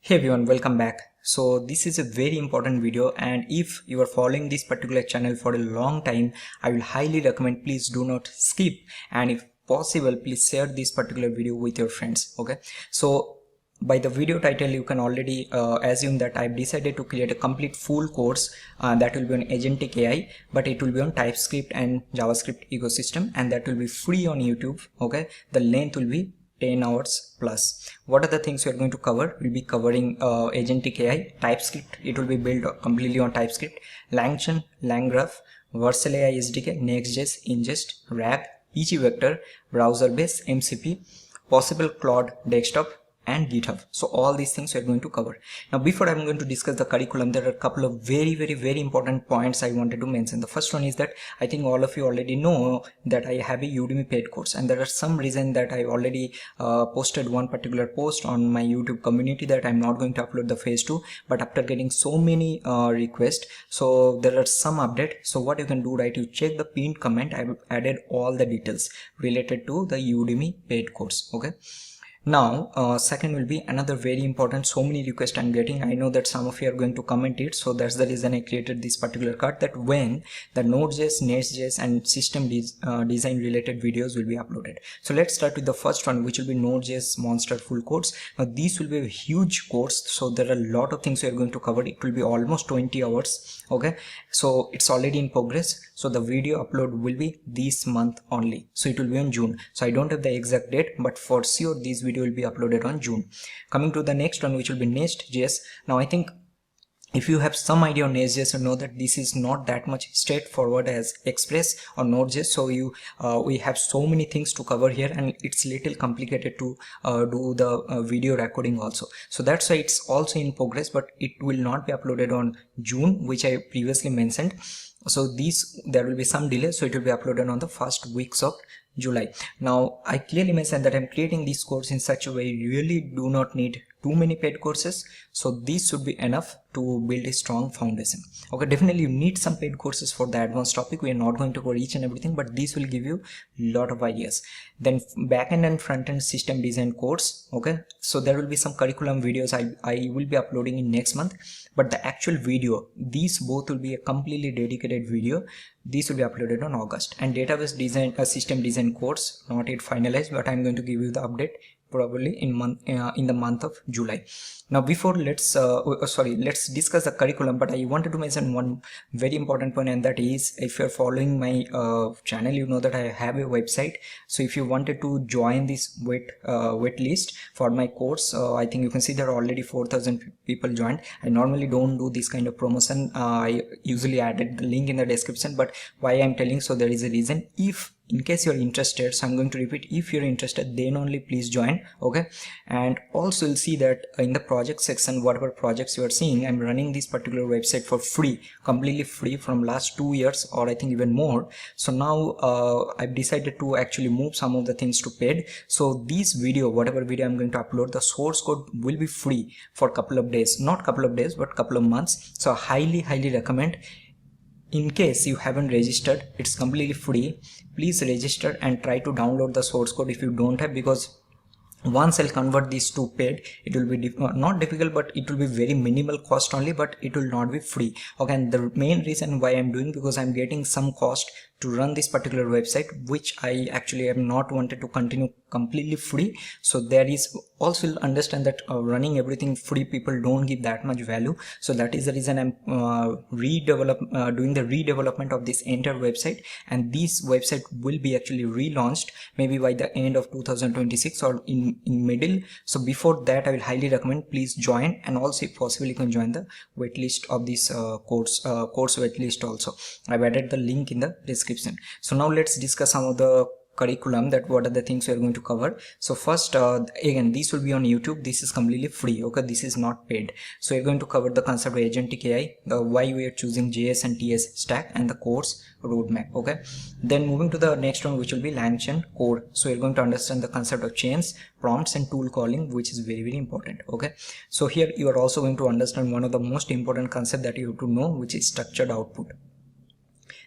Hey everyone, welcome back. So this is a very important video, and if you are following this particular channel for a long time, I will highly recommend please do not skip, and if possible please share this particular video with your friends. Okay, so by the video title you can already assume that I've decided to create a complete full course that will be on Agentic AI, but it will be on TypeScript and JavaScript ecosystem, and that will be free on YouTube. Okay, the length will be 10 hours plus. What are the things we are going to cover? We'll be covering Agentic AI, TypeScript. It will be built completely on TypeScript, LangChain, LangGraph, Vercel AI SDK, next.js, Inngest, RAG, pgvector, Browserbase, MCP, possible Claude Desktop, and GitHub. So all these things we are going to cover. Now before I'm going to discuss the curriculum, there are a couple of very important points I wanted to mention. The first one is that I think all of you already know that I have a Udemy paid course, and there are some reason that I already posted one particular post on my YouTube community that I'm not going to upload the phase 2, but after getting so many requests, so there are some update. So what you can do, right, you check the pinned comment. I've added all the details related to the Udemy paid course. Okay, now second will be another very important, so many requests I'm getting. I know that some of you are going to comment it, so that's the reason I created this particular card, that when the Node.js, Next.js and system design related videos will be uploaded. So let's start with the first one, which will be Node.js monster full course. Now this will be a huge course, so there are a lot of things we are going to cover. It will be almost 20 hours. Okay, so it's already in progress, so the video upload will be this month only, so it will be on June. So I don't have the exact date, but for sure this video will be uploaded on June. Coming to the next one, which will be Next.js. Now I think if you have some idea on Next.js, you know that this is not that much straightforward as Express or Node.js. So we have so many things to cover here, and it's little complicated to do the video recording also. So that's why it's also in progress, but it will not be uploaded on June, which I previously mentioned. So there will be some delay, so it will be uploaded on the first weeks of July. Now I clearly mentioned that I'm creating this course in such a way you really do not need too many paid courses, so this should be enough to build a strong foundation. Okay, definitely you need some paid courses for the advanced topic. We are not going to cover each and everything, but this will give you a lot of ideas. Then backend and front-end system design course. Okay, so there will be some curriculum videos I will be uploading in next month, but the actual video, these both will be a completely dedicated video. This will be uploaded on August. And database design, system design course, not yet finalized, but I'm going to give you the update probably in the month of July. Now before let's discuss the curriculum, but I wanted to mention one very important point, and that is, if you're following my channel, you know that I have a website. So if you wanted to join this wait list for my course, I think you can see there are already 4,000 people joined. I normally don't do this kind of promotion. I usually added the link in the description, but why I'm telling, so there is a reason. If in case you're interested, so I'm going to repeat, if you're interested, then only please join. Okay, and also you'll see that in the project section, whatever projects you are seeing, I'm running this particular website for free, completely free from last 2 years, or I think even more. So now I've decided to actually move some of the things to paid. So this video, whatever video I'm going to upload, the source code will be free for a couple of days, not couple of days, but couple of months. So I highly recommend. In case you haven't registered, it's completely free. Please register and try to download the source code if you don't have, because once I'll convert these to paid, it will be not difficult, but it will be very minimal cost only, but it will not be free. Okay, and the main reason why I'm doing, because I'm getting some cost to run this particular website, which I actually have not wanted to continue completely free. So there is also understand that running everything free, people don't give that much value. So that is the reason I'm doing the redevelopment of this entire website, and this website will be actually relaunched maybe by the end of 2026 or in middle. So before that, I will highly recommend please join, and also if possible you can join the waitlist of this course waitlist also. I've added the link in the description. So now let's discuss some of the curriculum, that what are the things we are going to cover. So first, again, this will be on YouTube. This is completely free. Okay, this is not paid. So we're going to cover the concept of Agentic AI, why we are choosing JS and TS stack, and the course roadmap. Okay, then moving to the next one, which will be LangChain core. So we're going to understand the concept of chains, prompts and tool calling, which is very important. Okay, so here you are also going to understand one of the most important concept that you have to know, which is structured output.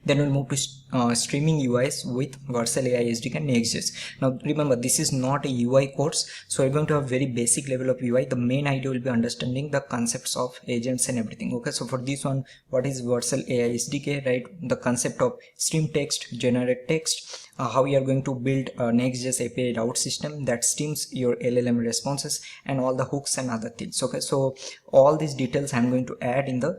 Then we'll move to streaming UIs with Vercel AI SDK and next.js. Now remember, this is not a UI course, so we're going to have very basic level of UI. The main idea will be understanding the concepts of agents and everything. Okay, so for this one, what is Vercel AI SDK, right? The concept of stream text, generate text, how you are going to build a next.js API route system that streams your LLM responses, and all the hooks and other things. Okay, so all these details I'm going to add in the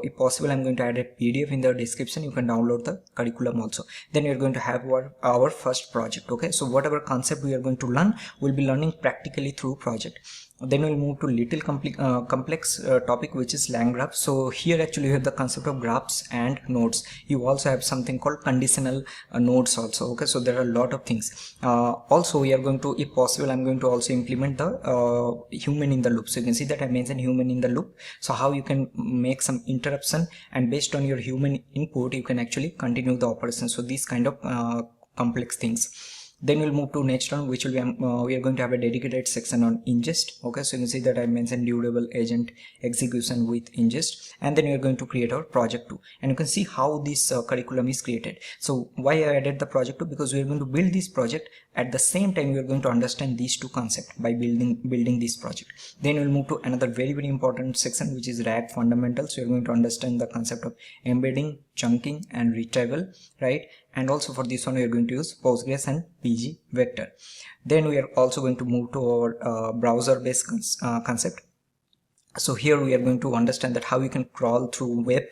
if possible I'm going to add a PDF in the description. You can download the curriculum also. Then you're going to have our first project. Okay, so whatever concept we are going to learn, we'll be learning practically through project. Then we'll move to little complex topic, which is LangGraph. So here actually you have the concept of graphs and nodes. You also have something called conditional nodes also. Okay, so there are a lot of things. Also we are going to, if possible, I'm going to also implement the human in the loop. So you can see that I mentioned human in the loop. So how you can make some interruption, and based on your human input you can actually continue the operation. So these kind of complex things. Then we'll move to next one, which will be we are going to have a dedicated section on Inngest. Okay, so you can see that I mentioned durable agent execution with Inngest, and then we are going to create our project 2, and you can see how this curriculum is created. So why I added the project 2? Because we are going to build this project at the same time we are going to understand these two concepts by building this project. Then we'll move to another very important section, which is RAG fundamentals. So you're going to understand the concept of embedding, chunking, and retrieval, right? And also for this one we are going to use Postgres and pgvector. Then we are also going to move to our browser-based concept. So here we are going to understand that how you can crawl through web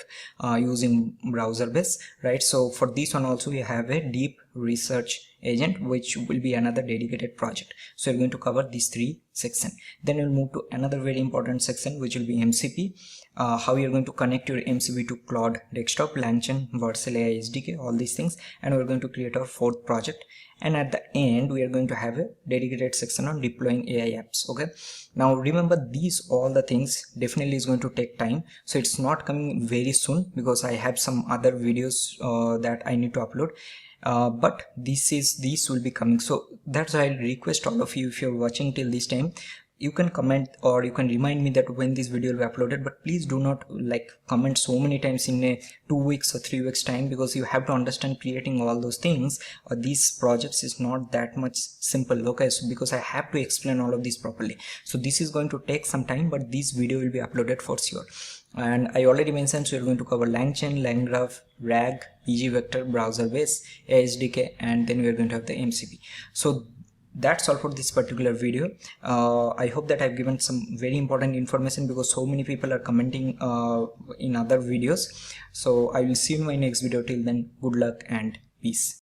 using Browserbase, right? So for this one also we have a deep research agent, which will be another dedicated project. So we're going to cover these three sections. Then we'll move to another very important section, which will be MCP. How you're going to connect your MCP to Claude Desktop, LangChain, Vercel AI SDK, all these things. And we're going to create our fourth project. And at the end we are going to have a dedicated section on deploying AI apps. Okay, now remember, these all the things definitely is going to take time, so it's not coming very soon because I have some other videos that I need to upload. But these will be coming. So that's why I request all of you, if you're watching till this time, you can comment or you can remind me that when this video will be uploaded, but please do not like comment so many times in a 2 weeks or 3 weeks time, because you have to understand creating all those things. These projects is not that much simple. Okay, so because I have to explain all of this properly, so this is going to take some time, but this video will be uploaded for sure. And I already mentioned, so you're going to cover LangChain, LangGraph, RAG, pgvector, Browserbase, SDK, and then we're going to have the MCP. So that's all for this particular video. I hope that I've given some very important information, because so many people are commenting in other videos. So I will see you in my next video. Till then, good luck and peace.